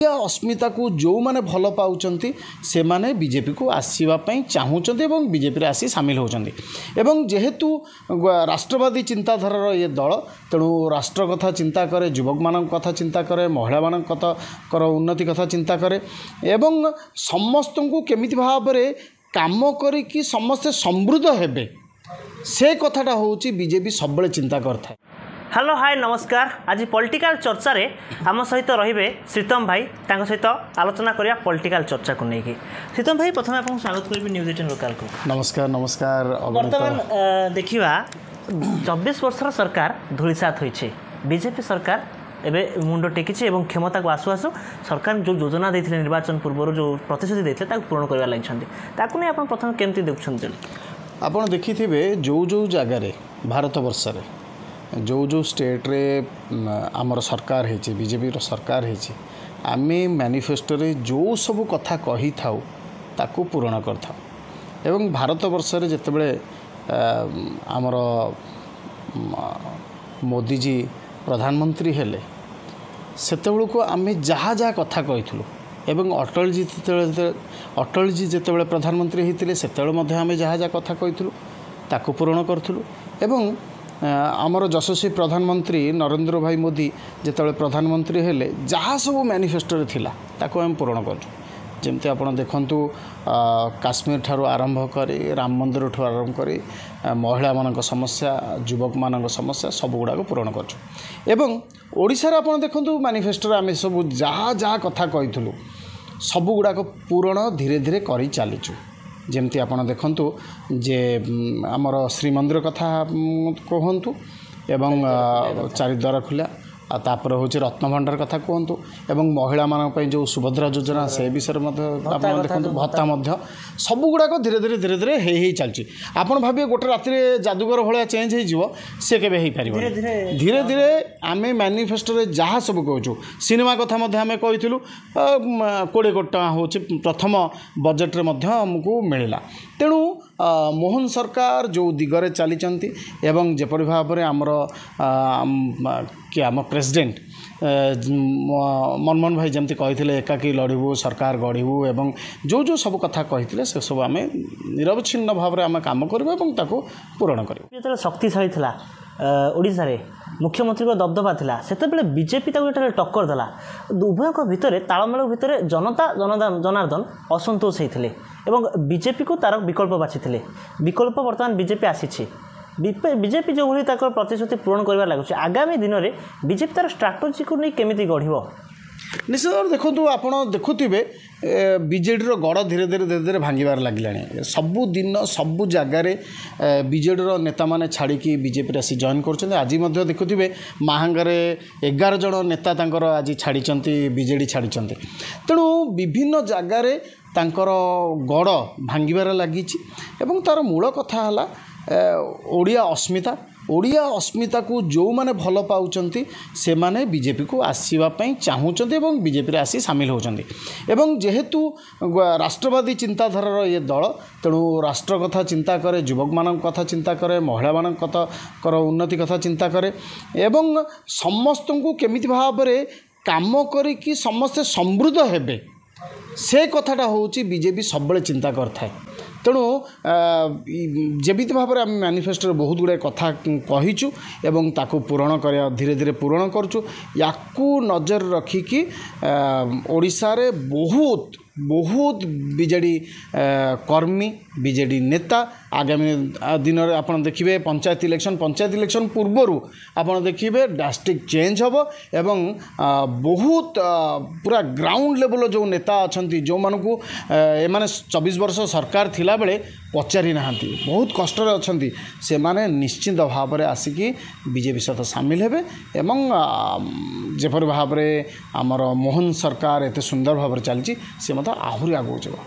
अस्मिता को जो मैंने भल पाँच से माने बीजेपी को आसवाई चाहूँगी और बीजेपी आसी सामिल होती एवं जेहेतु राष्ट्रवादी चिंताधारार ये दल तेणु राष्ट्र कथा चिंता करे, युवक मान कथा चिंता करे, महिला मान कथा उन्नति कथा चिंता करे एवं समस्त को केमिति भाव में काम करी समस्ते समृद्ध हेबे से कथाटा होची बीजेपी सब चिंता करता है। हेलो हाय नमस्कार। आज पॉलिटिकल चर्चा रे आम सहित रहिबे श्रीतम भाई, तांको सहित आलोचना करिया पॉलिटिकल चर्चा को लेके। श्रीतम भाई प्रथम आपन स्वागत करबी न्यूज 18 लोकल को। नमस्कार नमस्कार। वर्तमान देखिवा 24 वर्षर सरकार धूलिसात होइछे। बीजेपी सरकार एबे मुंडो टेकिछे एवं क्षमता को आसु आसु सरकार जो योजना देथिले निर्वाचन पूर्व जो प्रतिश्रुति देथिले ताको पूर्ण करबा लागिछन्ते, ताको नै आपन प्रथम केमति देखछन्ते? आपन देखिथिबे जो जगह रे भारत वर्ष रे जो स्टेट रे आमर सरकार है, बीजेपी सरकार है, आमे मैनिफेस्टो रे जो सब कथा कही थाउ ताकू पूरण कर थाउ एवं भारत वर्ष रे जेतेबेले आमर मोदी जी प्रधानमंत्री हेले सेतेबेले को आमे जहाँ जहाँ कथा कहिथलु एवं अटल जी जेतेबेले प्रधानमंत्री होते सेतेबेले आमे जहाँ जहाँ कथा कहिथलु ताकू पूरण करथलु एवं आमर यशस्वी प्रधानमंत्री नरेंद्र भाई मोदी जिते प्रधानमंत्री हेले जहाँ सब मैनिफेस्टो थिला ताको हम पूरण कर जमती आप देखु काश्मीर ठारू आरंभ करी राम मंदिर ठू आरंभ करी महिला मान समस्या युवक मान समस्या सब गुड़ाक पूरण कर एवं ओडिशा रे आप देखु मैनिफेस्टो आम सब जहाँ जहाँ कथा कही सब गुड़ाक पूरण धीरे धीरे करी चलीचु। जमती आप देखु जे आमर श्रीमंदिर कथा कहतु एवं चारिद्वार खुला तापर हूँ रत्नभंडार कथा कहतु एवं महिला मान जो सुभद्रा योजना से विषय देखो भत्ता सब गुड़ाक धीरे धीरे धीरे धीरे हे चलती। आपड़ भावे गोटे राति जादूगर भाया चेंज हो सी के धीरे धीरे आम मैनिफेस्टो रे जहाँ सब कहूँ सिनेमा कथा आम कहीलु 20 कोटी टका हूँ प्रथम बजेट्रे आमको मिलला। तेणु मोहन सरकार जो दिगरे चली एवं जपरी भाव में आमर आम प्रेसिडेंट मनमोहन भाई जमती कही एकाकी लड़ू सरकार गढ़ू एवं जो सब कथा कही से सब आम निरवच्छिन्न भाव में आम काम करूँ पूरण कर। शक्तिशाली था ओडिशा रे मुख्यमंत्री को दबदबा थिला सेतेबेले बीजेपी ताको एटारे टक्कर देला। उभयक भितरे तालमेल भितरे जनता जनार्दन असंतोष होते एवं बीजेपी को तार विकल्प बाछी विकल्प बर्तमान बीजेपी आसी बीजेपी जो भली ताकर प्रतिश्रुति पूरण करबा लागुଛି आगामी दिन में बीजेपी तार स्ट्राटेजी को नहीं केमिति गढ़िबो निश्चित भाव देखो आप देखुवे बीजेडी गड़ धीरे धीरे धीरे धीरे भांगार लगे सबु दिन सबु जगार बीजेडी नेता मैंने छाड़ी बीजेपी आसी जॉइन कर आज देखुवे महांगारे 11 जन नेता आज छाड़ी बीजेडी छाड़ी तेणु विभिन्न जगार गड़ भांगार लगी तार मूल कथा है ओडिया अस्मिता को जो मैंने भल पाँच से माने बीजेपी को आसवाई चाहूँगी और बीजेपी आसी सामिल होती एवं जेहेतु राष्ट्रवादी चिंताधारार ये दल तेणु राष्ट्र कथा चिंता करे, युवक मान कथा चिंता करे, महिला मान कथा उन्नति कथा चिंता करे एवं समस्त को केमिति भाव में काम करी समस्ते समृद्ध हेबे से कथाटा होची बीजेपी सब चिंता करता है। तेणु जेबित भाव में आम मैनिफेस्टो बहुत गुड़ाए कथा कहीचु एवं ताकू पूरण कर धीरे धीरे पूरण करूँ याकू नजर रखिकी ओडिशा रे बहुत बीजेडी कर्मी बीजेडी नेता आगामी दिन में आप देखिए पंचायत इलेक्शन पूर्वर आप देखिए ड्रास्टिक चेंज हम एवं बहुत पूरा ग्राउंड लेवल जो नेता अच्छा जो मानू एमाने 24 वर्ष सरकार थिला बेले पचारि नाहांती बहुत कष्ट अच्छा से माने निश्चित भाव में आसिकी बीजेपी सहित सामिल हेबे एवं जेपरि भाव में आमर मोहन सरकार एत सुंदर भाव में चलती सी आहरी आगू जाव।